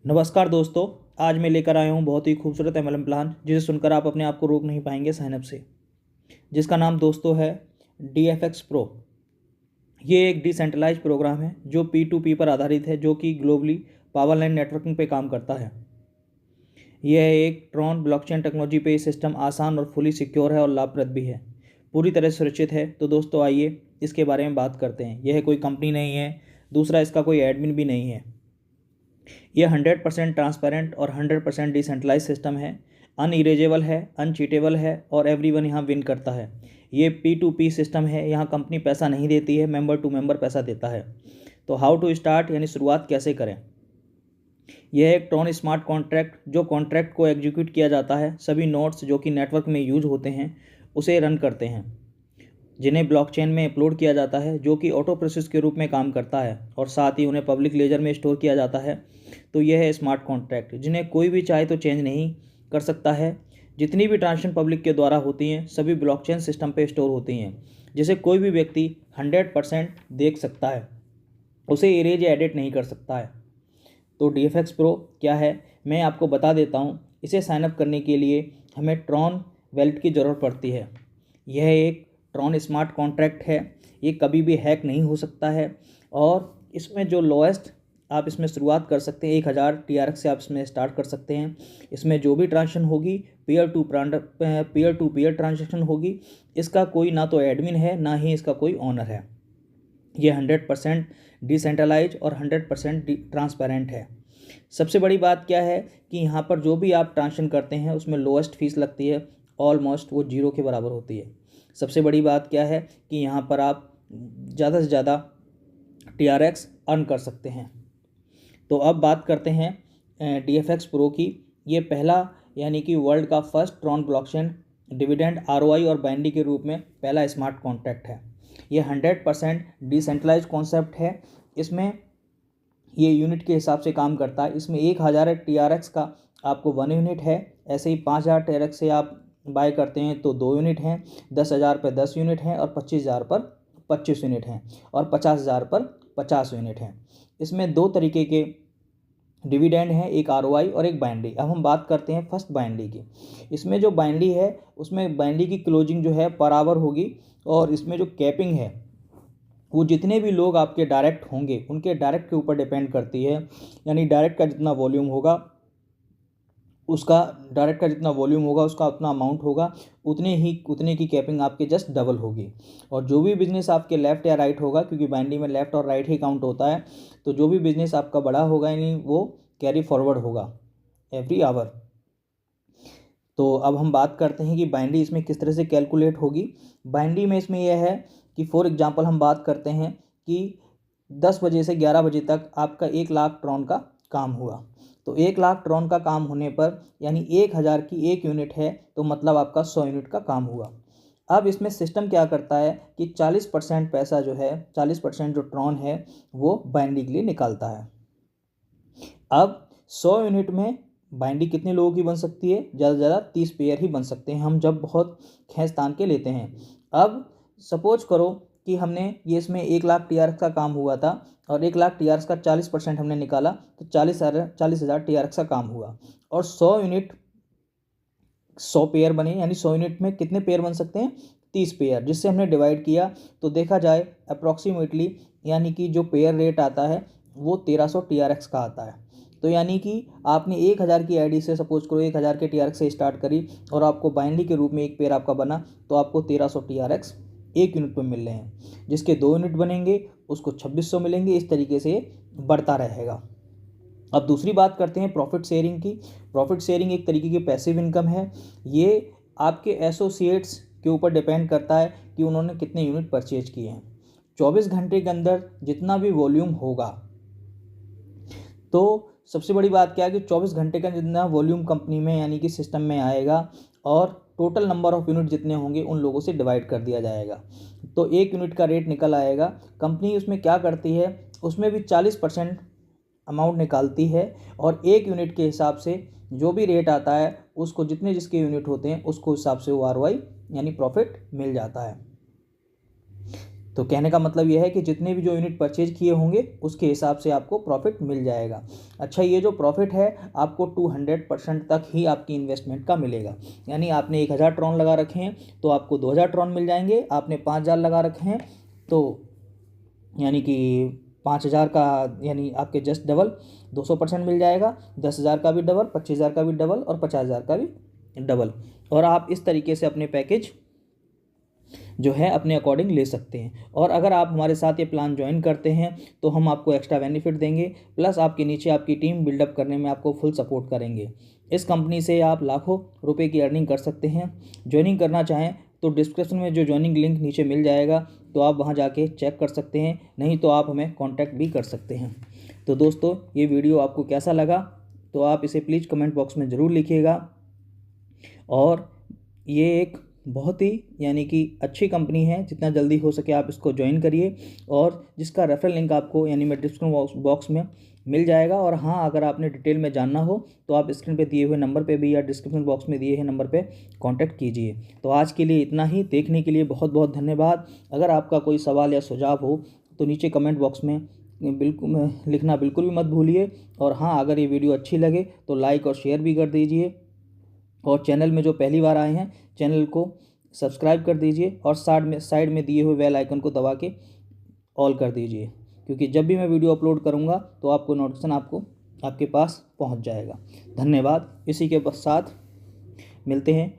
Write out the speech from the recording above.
नमस्कार दोस्तों। आज मैं लेकर आया हूँ बहुत ही खूबसूरत एमएलएम प्लान जिसे सुनकर आप अपने आप को रोक नहीं पाएंगे साइनअप से, जिसका नाम दोस्तों है DFX प्रो। ये एक डिसेंट्रलाइज प्रोग्राम है जो P2P पर आधारित है, जो कि ग्लोबली पावर लाइन नेटवर्किंग पे काम करता है। यह एक ट्रॉन ब्लॉकचेन टेक्नोलॉजी पे सिस्टम आसान और फुली सिक्योर है और लाभप्रद भी है, पूरी तरह सुरक्षित है। तो दोस्तों आइए इसके बारे में बात करते हैं। यह कोई कंपनी नहीं है, दूसरा इसका कोई एडमिन भी नहीं है। यह 100% ट्रांसपेरेंट और 100% डिसेंट्रलाइज सिस्टम है, अनइरेजेबल है, अनचीटेबल है और एवरीवन यहाँ विन करता है। ये P2P सिस्टम है, यहाँ कंपनी पैसा नहीं देती है, मेंबर टू मेंबर पैसा देता है। तो हाउ टू स्टार्ट यानी शुरुआत कैसे करें। यह एक ट्रॉन स्मार्ट कॉन्ट्रैक्ट, जो कॉन्ट्रैक्ट को एग्जीक्यूट किया जाता है, सभी नोड्स जो कि नेटवर्क में यूज होते हैं उसे रन करते हैं, जिन्हें ब्लॉकचेन में अपलोड किया जाता है, जो कि ऑटो प्रोसेस के रूप में काम करता है, और साथ ही उन्हें पब्लिक लेजर में स्टोर किया जाता है। तो यह है स्मार्ट कॉन्ट्रैक्ट, जिन्हें कोई भी चाहे तो चेंज नहीं कर सकता है। जितनी भी ट्रांजेक्शन पब्लिक के द्वारा होती हैं सभी ब्लॉकचेन सिस्टम पे स्टोर होती हैं, जिसे कोई भी व्यक्ति 100% देख सकता है, उसे इरेज या एडिट नहीं कर सकता है। तो DFX प्रो क्या है मैं आपको बता देता हूँ। इसे साइनअप करने के लिए हमें ट्रॉन वैलेट की ज़रूरत पड़ती है। यह एक ट्रॉन स्मार्ट कॉन्ट्रैक्ट है, ये कभी भी हैक नहीं हो सकता है, और इसमें जो लोएस्ट आप इसमें शुरुआत कर सकते हैं 1000 TRX से आप इसमें स्टार्ट कर सकते हैं। इसमें जो भी ट्रांजेक्शन होगी पीयर टू पीयर ट्रांजेक्शन होगी। इसका कोई ना तो एडमिन है ना ही इसका कोई ऑनर है। ये 100% डिसेंट्रलाइज और 100% ट्रांसपेरेंट है। सबसे बड़ी बात क्या है कि यहाँ पर जो भी आप ट्रांजेक्शन करते हैं उसमें लोएस्ट फीस लगती है, ऑलमोस्ट वो 0 के बराबर होती है। सबसे बड़ी बात क्या है कि यहाँ पर आप ज़्यादा से ज़्यादा TRX अर्न कर सकते हैं। तो अब बात करते हैं DFX प्रो की। ये पहला यानी कि वर्ल्ड का first Tron blockchain dividend ROI और बाइनरी के रूप में पहला स्मार्ट कॉन्ट्रैक्ट है। ये 100% डिसेंट्रलाइज कॉन्सेप्ट है। इसमें ये यूनिट के हिसाब से काम करता है। इसमें 1000 TRX का आपको 1 यूनिट है, ऐसे ही 5000 TRX से आप बाय करते हैं तो 2 यूनिट हैं, 10,000 पर 10 यूनिट हैं और 25,000 पर 25 यूनिट हैं और 50,000 पर 50 यूनिट हैं। इसमें 2 तरीके के डिविडेंड हैं, एक ROI और एक बाइनरी। अब हम बात करते हैं फर्स्ट बाइनरी की। इसमें जो बाइनरी है उसमें बाइनरी की क्लोजिंग जो है पर आवर होगी, और इसमें जो कैपिंग है वो जितने भी लोग आपके डायरेक्ट होंगे उनके डायरेक्ट के ऊपर डिपेंड करती है। यानी डायरेक्ट का जितना वॉल्यूम होगा उसका उसका उतना अमाउंट होगा, उतने की कैपिंग आपके जस्ट डबल होगी। और जो भी बिजनेस आपके लेफ़्ट या राइट होगा, क्योंकि बाइनरी में लेफ़्ट और राइट ही काउंट होता है, तो जो भी बिजनेस आपका बड़ा होगा यानी वो कैरी फॉरवर्ड होगा एवरी आवर। तो अब हम बात करते हैं कि बाइनरी इसमें किस तरह से कैलकुलेट होगी। बाइनरी में इसमें यह है कि फॉर एग्जांपल हम बात करते हैं कि 10 बजे से 11 बजे तक आपका 1 लाख ट्रॉन का काम हुआ। तो 1 लाख ट्रॉन का काम होने पर यानी 1000 की 1 यूनिट है, तो मतलब आपका 100 यूनिट का काम हुआ। अब इसमें सिस्टम क्या करता है कि 40% पैसा जो है, 40% जो ट्रॉन है वो बाइनरी के लिए निकालता है। अब 100 यूनिट में बाइनरी कितने लोगों की बन सकती है? ज़्यादा से ज़्यादा 30 पेयर ही बन सकते हैं हम जब बहुत खींच तान के लेते हैं। अब सपोज करो कि हमने ये इसमें 1 लाख TRX का काम हुआ था और 1 लाख TRX का 40% हमने निकाला, तो 40,000 TRX का काम हुआ। और 100 यूनिट 100 पेयर बने, यानी 100 यूनिट में कितने पेयर बन सकते हैं? 30 पेयर, जिससे हमने डिवाइड किया तो देखा जाए अप्रॉक्सीमेटली यानी कि जो पेयर रेट आता है वो 1300 TRX का आता है। तो यानी कि आपने 1000 की आईडी से सपोज करो 1000 के TRX से स्टार्ट करी और आपको बाइनरी के रूप में एक पेयर आपका बना, तो आपको 1300 TRX 1 यूनिट पर मिल रहे हैं। जिसके 2 यूनिट बनेंगे उसको 2600 मिलेंगे। इस तरीके से बढ़ता रहेगा। अब दूसरी बात करते हैं प्रॉफिट शेयरिंग की। प्रॉफिट शेयरिंग एक तरीके की पैसिव इनकम है। ये आपके एसोसिएट्स के ऊपर डिपेंड करता है कि उन्होंने कितने यूनिट परचेज किए हैं। 24 घंटे के अंदर जितना भी वॉल्यूम होगा, तो सबसे बड़ी बात क्या है कि 24 घंटे का जितना वॉल्यूम कंपनी में यानी कि सिस्टम में आएगा और टोटल नंबर ऑफ़ यूनिट जितने होंगे उन लोगों से डिवाइड कर दिया जाएगा, तो 1 यूनिट का रेट निकल आएगा। कंपनी उसमें क्या करती है, उसमें भी 40% अमाउंट निकालती है और 1 यूनिट के हिसाब से जो भी रेट आता है उसको जितने जिसके यूनिट होते हैं उसको हिसाब से वो ROI यानी प्रॉफिट मिल जाता है। तो कहने का मतलब यह है कि जितने भी जो यूनिट परचेज किए होंगे उसके हिसाब से आपको प्रॉफिट मिल जाएगा। अच्छा, ये जो प्रॉफिट है आपको 200% तक ही आपकी इन्वेस्टमेंट का मिलेगा। यानी आपने 1000 ट्रॉन लगा रखे हैं तो आपको 2000 ट्रॉन मिल जाएंगे, आपने 5000 लगा रखे हैं तो यानी कि 5000 का यानी आपके जस्ट डबल 200% मिल जाएगा। 10,000 का भी डबल, 25,000 का भी डबल और 50,000 का भी डबल। और आप इस तरीके से अपने पैकेज जो है अपने अकॉर्डिंग ले सकते हैं। और अगर आप हमारे साथ ये प्लान ज्वाइन करते हैं तो हम आपको एक्स्ट्रा बेनिफिट देंगे, प्लस आपके नीचे आपकी टीम बिल्डअप करने में आपको फुल सपोर्ट करेंगे। इस कंपनी से आप लाखों रुपए की अर्निंग कर सकते हैं। ज्वाइनिंग करना चाहें तो डिस्क्रिप्शन में जो ज्वाइनिंग लिंक नीचे मिल जाएगा तो आप वहां जाके चेक कर सकते हैं, नहीं तो आप हमें कॉन्टैक्ट भी कर सकते हैं। तो दोस्तों, ये वीडियो आपको कैसा लगा तो आप इसे प्लीज़ कमेंट बॉक्स में ज़रूर लिखिएगा। और ये एक बहुत ही यानी कि अच्छी कंपनी है, जितना जल्दी हो सके आप इसको ज्वाइन करिए। और जिसका रेफरल लिंक आपको यानी मैं डिस्क्रिप्शन बॉक्स में मिल जाएगा। और हाँ, अगर आपने डिटेल में जानना हो तो आप स्क्रीन पे दिए हुए नंबर पे भी या डिस्क्रिप्शन बॉक्स में दिए हुए नंबर पे कांटेक्ट कीजिए। तो आज के लिए इतना ही। देखने के लिए बहुत बहुत धन्यवाद। अगर आपका कोई सवाल या सुझाव हो तो नीचे कमेंट बॉक्स में बिल्कुल लिखना बिल्कुल भी मत भूलिए। और हाँ, अगर ये वीडियो अच्छी लगे तो लाइक और शेयर भी कर दीजिए। और चैनल में जो पहली बार आए हैं चैनल को सब्सक्राइब कर दीजिए और साइड में दिए हुए बेल आइकन को दबा के ऑल कर दीजिए, क्योंकि जब भी मैं वीडियो अपलोड करूंगा तो आपको नोटिफिकेशन आपके पास पहुंच जाएगा। धन्यवाद। इसी के साथ मिलते हैं